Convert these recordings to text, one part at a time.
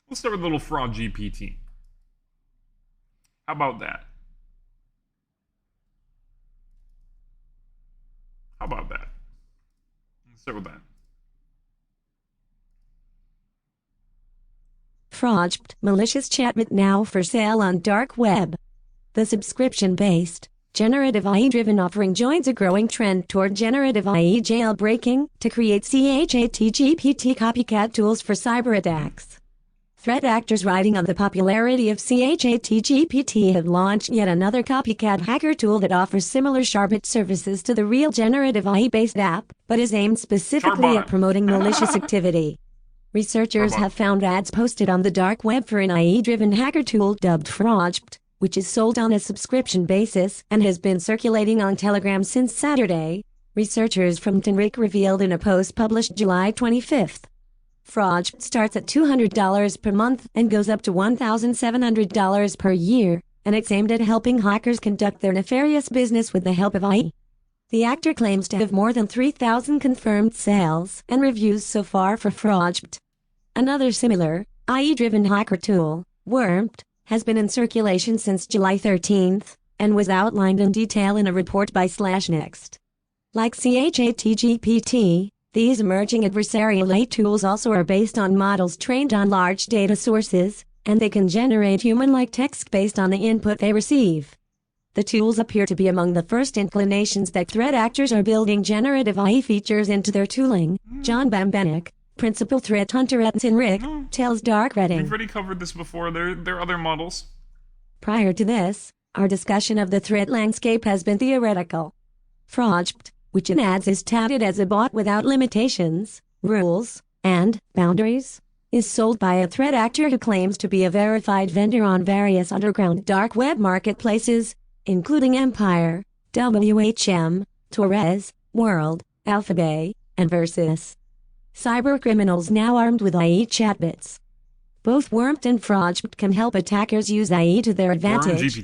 We'll start with a little FraudGPT. How about that? How about that? Let's start with that. FraudGPT malicious chatbot now for sale on dark web. The subscription-based, generative AI-driven offering joins a growing trend toward generative AI jailbreaking to create ChatGPT copycat tools for cyber attacks. Threat actors riding on the popularity of ChatGPT have launched yet another copycat hacker tool that offers similar Charbot services to the real generative AI-based app, but is aimed specifically at promoting malicious activity. Researchers have found ads posted on the dark web for an AI-driven hacker tool dubbed FraudGPT, which is sold on a subscription basis and has been circulating on Telegram since Saturday, researchers from TNRIC revealed in a post published July 25. FraudGPT starts at $200 per month and goes up to $1,700 per year, and it's aimed at helping hackers conduct their nefarious business with the help of AI. The actor claims to have more than 3,000 confirmed sales and reviews so far for FraudGPT. Another similar, AI-driven hacker tool, Wormped, has been in circulation since July 13 and was outlined in detail in a report by /Next. Like ChatGPT, these emerging adversarial AI tools also are based on models trained on large data sources, and they can generate human-like text based on the input they receive. The tools appear to be among the first inclinations that threat actors are building generative AI features into their tooling, John Bambenek, principal threat hunter at TNRIC, tells Dark Redding. We've already covered this before. There are other models. Prior to this, our discussion of the threat landscape has been theoretical. FraudGPT, which in ads is touted as a bot without limitations, rules, and boundaries, is sold by a threat actor who claims to be a verified vendor on various underground dark web marketplaces, including Empire, WHM, Torres, World, Alphabay, and Versus. Cybercriminals now armed with AI chatbots. Both Wormped and FraudGPT can help attackers use AI to their advantage.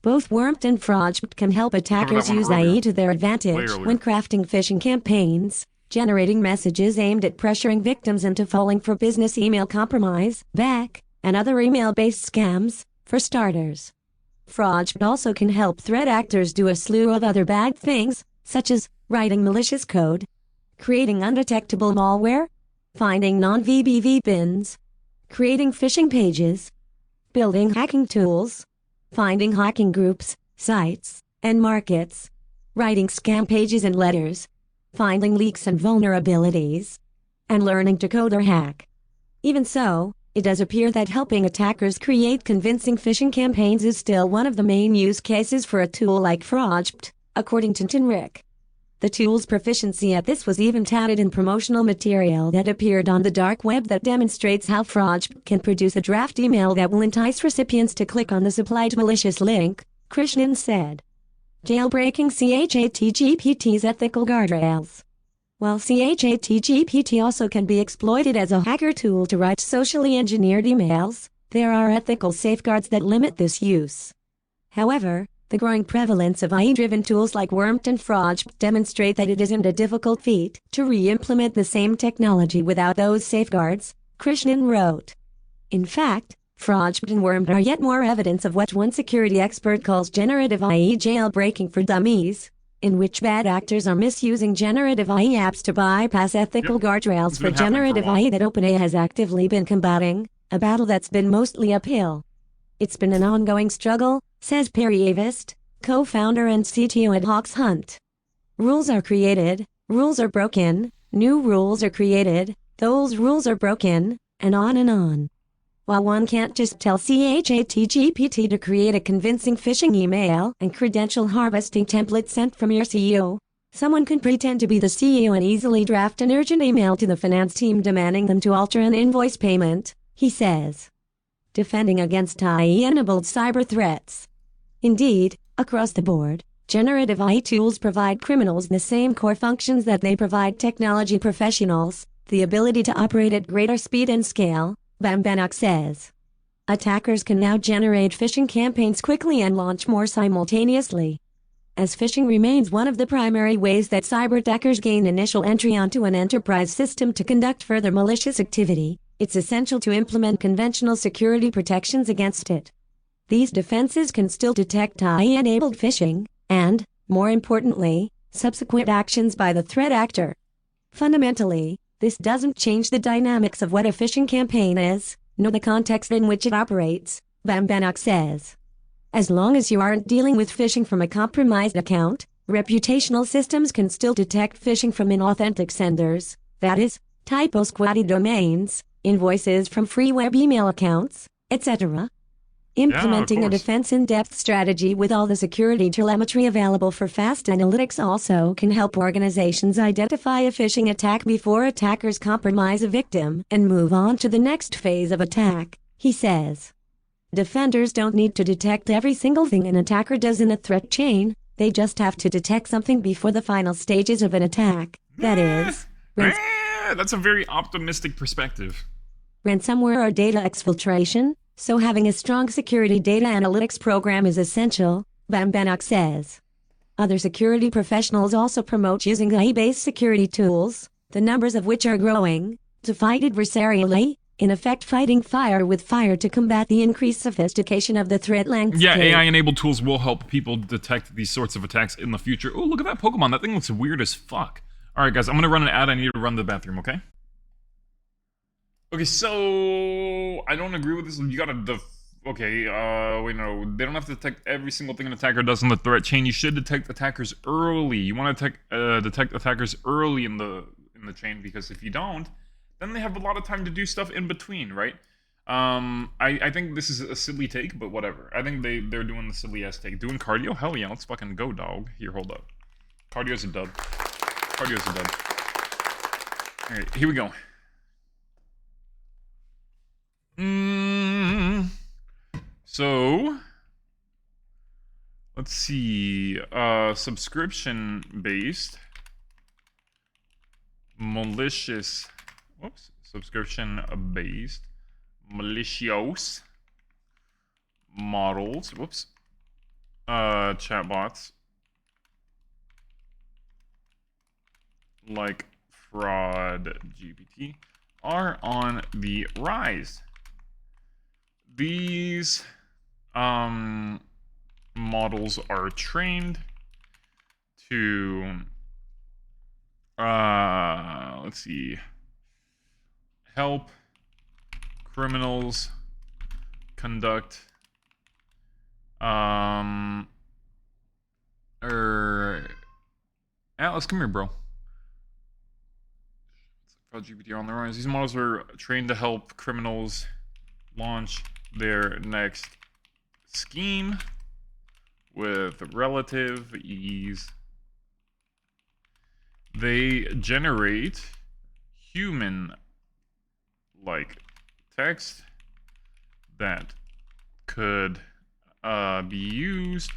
Both Wormped and FraudGPT can help attackers use AI to their advantage when crafting phishing campaigns, generating messages aimed at pressuring victims into falling for business email compromise, back, and other email-based scams. For starters, FraudGPT also can help threat actors do a slew of other bad things, such as writing malicious code, creating undetectable malware, finding non-VBV bins, creating phishing pages, building hacking tools, finding hacking groups, sites, and markets, writing scam pages and letters, finding leaks and vulnerabilities, and learning to code or hack. Even so, it does appear that helping attackers create convincing phishing campaigns is still one of the main use cases for a tool like FraudGPT, according to TNRIC. The tool's proficiency at this was even touted in promotional material that appeared on the dark web that demonstrates how FraudGPT can produce a draft email that will entice recipients to click on the supplied malicious link, Krishnan said. Jailbreaking ChatGPT's ethical guardrails. While ChatGPT also can be exploited as a hacker tool to write socially engineered emails, there are ethical safeguards that limit this use. However, the growing prevalence of AI-driven tools like Wormped and FraudGPT demonstrate that it isn't a difficult feat to re-implement the same technology without those safeguards, Krishnan wrote. In fact, FraudGPT and Wormped are yet more evidence of what one security expert calls generative AI jailbreaking for dummies, in which bad actors are misusing generative AI apps to bypass ethical guardrails for generative AI that OpenAI has actively been combating, a battle that's been mostly uphill. It's been an ongoing struggle, says Perry Avist, co-founder and CTO at Hawks Hunt. Rules are created, rules are broken, new rules are created, those rules are broken, and on and on. While one can't just tell ChatGPT to create a convincing phishing email and credential harvesting template sent from your CEO, someone can pretend to be the CEO and easily draft an urgent email to the finance team demanding them to alter an invoice payment, he says. Defending against AI-enabled cyber threats. Indeed, across the board, generative AI tools provide criminals the same core functions that they provide technology professionals, the ability to operate at greater speed and scale, Bambenek says. Attackers can now generate phishing campaigns quickly and launch more simultaneously. As phishing remains one of the primary ways that cyber attackers gain initial entry onto an enterprise system to conduct further malicious activity, it's essential to implement conventional security protections against it. These defenses can still detect AI-enabled phishing, and, more importantly, subsequent actions by the threat actor. Fundamentally, this doesn't change the dynamics of what a phishing campaign is, nor the context in which it operates, Bambanuk says. As long as you aren't dealing with phishing from a compromised account, reputational systems can still detect phishing from inauthentic senders, that is, typo-squatty domains, invoices from free web email accounts, etc. Implementing a defense in-depth strategy with all the security telemetry available for fast analytics also can help organizations identify a phishing attack before attackers compromise a victim and move on to the next phase of attack, he says. Defenders don't need to detect every single thing an attacker does in a threat chain, they just have to detect something before the final stages of an attack, that is... That's a very optimistic perspective. Ransomware or data exfiltration, so having a strong security data analytics program is essential, Bambanuk says. Other security professionals also promote using AI-based security tools, the numbers of which are growing, to fight adversarially, in effect fighting fire with fire to combat the increased sophistication of the threat landscape. Yeah, AI-enabled tools will help people detect these sorts of attacks in the future. Oh, look at that Pokemon. That thing looks weird as fuck. Alright, guys, I'm gonna run an ad. I need to run to the bathroom, okay? Okay, so... I don't agree with this. You gotta wait, no. They don't have to detect every single thing an attacker does in the threat chain. You should detect attackers early. You want to detect attackers early in the chain, because if you don't, then they have a lot of time to do stuff in between, right? I think this is a silly take, but whatever. I think they're doing the silly-ass take. Doing cardio? Hell yeah, let's fucking go, dog. Here, hold up. Cardio's a dub. Cardio's a dub. Alright, here we go. So... let's see. Subscription-based... malicious... whoops. Subscription-based... malicious... models... whoops. Chatbots... like FraudGPT are on the rise. These models are trained to let's see, help criminals conduct Atlas, come here, bro. FraudGPT on the rise. These models are trained to help criminals launch their next scheme with relative ease. They generate human-like text that could be used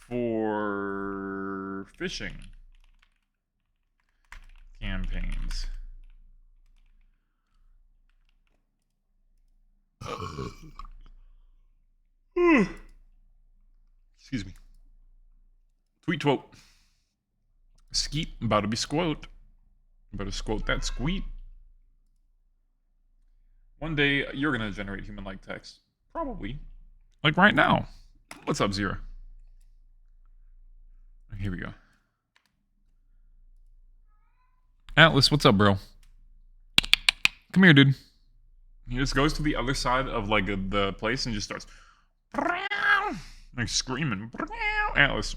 for phishing campaigns. Excuse me. Tweet twote. Skeet, about to be squote. Better squote that squeet. One day, you're gonna generate human-like text. Probably. Like right now. What's up, Zero? Here we go. Atlas, what's up, bro? Come here, dude. He just goes to the other side of, like, the place and just starts... like, screaming. Atlas.